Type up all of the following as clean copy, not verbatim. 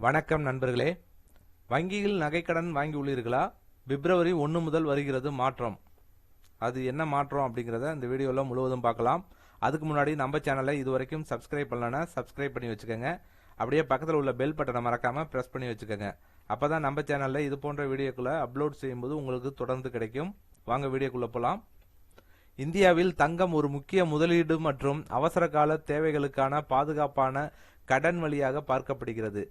வணக்கம் நண்பர்களே. வங்கியில் நகைக்கடன் வாங்கியுள்ளீர்களா? பிப்ரவரி 1 முதல் வருகிறது மாற்றம். அது என்ன மாற்றம் அப்படிங்கிறத இந்த வீடியோவில் முழுவதும் பார்க்கலாம். அதுக்கு முன்னாடி நம்ம சேனலை இதுவரைக்கும் சப்ஸ்கிரைப் பண்ணலன்னா சப்ஸ்கிரைப் பண்ணி வச்சுக்கோங்க. அப்படியே பக்கத்தில் உள்ள பெல் பட்டனை மறக்காமல் ப்ரெஸ் பண்ணி வச்சுக்கோங்க. அப்போ தான் நம்ம சேனலில் இது போன்ற வீடியோக்களை அப்லோட் செய்யும்போது உங்களுக்கு தொடர்ந்து கிடைக்கும். வாங்க வீடியோக்குள்ளே போகலாம். இந்தியாவில் தங்கம் ஒரு முக்கிய முதலீடு மற்றும் அவசர கால தேவைகளுக்கான பாதுகாப்பான கடன் வழியாக பார்க்கப்படுகிறது.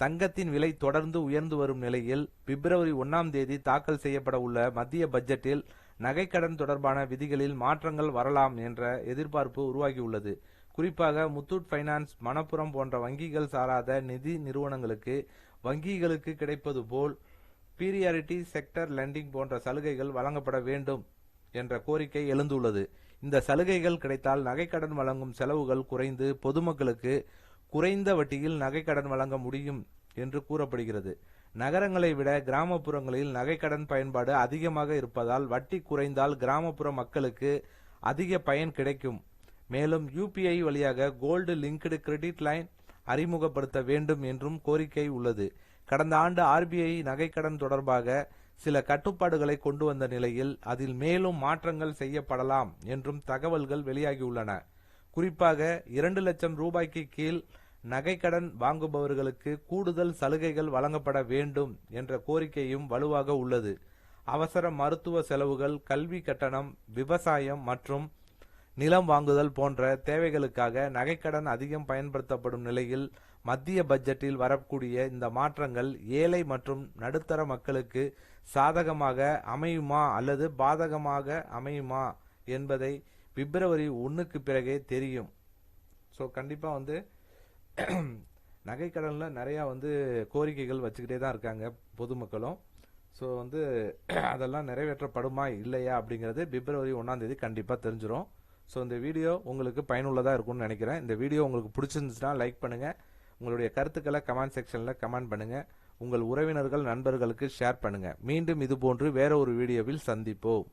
தங்கத்தின் விலை தொடர்ந்து உயர்ந்து வரும் நிலையில் பிப்ரவரி 1ஆம் தேதி தாக்கல் செய்யப்பட உள்ள மத்திய பட்ஜெட்டில் நகைக்கடன் தொடர்பான விதிகளில் மாற்றங்கள் வரலாம் என்ற எதிர்பார்ப்பு உருவாகியுள்ளது. குறிப்பாக முத்தூட் பைனான்ஸ், மணப்புரம் போன்ற வங்கிகள் சாராத நிதி நிறுவனங்களுக்கு வங்கிகளுக்கு கிடைப்பது போல் பீரியாரிட்டி செக்டர் லெண்டிங் போன்ற சலுகைகள் வழங்கப்பட வேண்டும் என்ற கோரிக்கை எழுந்துள்ளது. இந்த சலுகைகள் கிடைத்தால் நகைக்கடன் வழங்கும் செலவுகள் குறைந்து பொதுமக்களுக்கு குறைந்த வட்டியில் நகைக்கடன் வழங்க முடியும் என்று கூறப்படுகிறது. நகரங்களை விட கிராமப்புறங்களில் நகைக்கடன் பயன்பாடு அதிகமாக இருப்பதால் வட்டி குறைந்தால் கிராமப்புற மக்களுக்கு அதிக பயன் கிடைக்கும். மேலும் UPI வழியாக கோல்டு லிங்க்டு கிரெடிட் லைன் அறிமுகப்படுத்த வேண்டும் என்றும் கோரிக்கை உள்ளது. கடந்த ஆண்டு RBI நகைக்கடன் தொடர்பாக சில கட்டுப்பாடுகளை கொண்டு வந்த நிலையில் அதில் மேலும் மாற்றங்கள் செய்யப்படலாம் என்றும் தகவல்கள் வெளியாகியுள்ளன. குறிப்பாக 2 லட்சம் ரூபாய்க்கு கீழ் நகைக்கடன் வாங்குபவர்களுக்கு கூடுதல் சலுகைகள் வழங்கப்பட வேண்டும் என்ற கோரிக்கையும் வலுவாக உள்ளது. அவசர மருத்துவ செலவுகள், கல்வி கட்டணம், விவசாயம் மற்றும் நிலம் வாங்குதல் போன்ற தேவைகளுக்காக நகைக்கடன் அதிகம் பயன்படுத்தப்படும் நிலையில் மத்திய பட்ஜெட்டில் வரக்கூடிய இந்த மாற்றங்கள் ஏழை மற்றும் நடுத்தர மக்களுக்கு சாதகமாக அமையுமா அல்லது பாதகமாக அமையுமா என்பதை பிப்ரவரி 1க்கு பிறகே தெரியும். ஸோ கண்டிப்பாக நகைக்கடனில் நிறையா கோரிக்கைகள் வச்சுக்கிட்டே தான் இருக்காங்க பொதுமக்களும். ஸோ அதெல்லாம் நிறைவேற்றப்படுமா இல்லையா அப்படிங்கிறது பிப்ரவரி 1ஆம் தேதி கண்டிப்பாக தெரிஞ்சிடும். ஸோ இந்த வீடியோ உங்களுக்கு பயனுள்ளதாக இருக்கும்னு நினைக்கிறேன். இந்த வீடியோ உங்களுக்கு பிடிச்சிருந்துச்சுன்னா லைக் பண்ணுங்கள். உங்களுடைய கருத்துக்களை கமெண்ட் செக்ஷனில் கமெண்ட் பண்ணுங்கள். உங்கள் உறவினர்கள் நண்பர்களுக்கு ஷேர் பண்ணுங்கள். மீண்டும் இதுபோன்று வேற ஒரு வீடியோவில் சந்திப்போம்.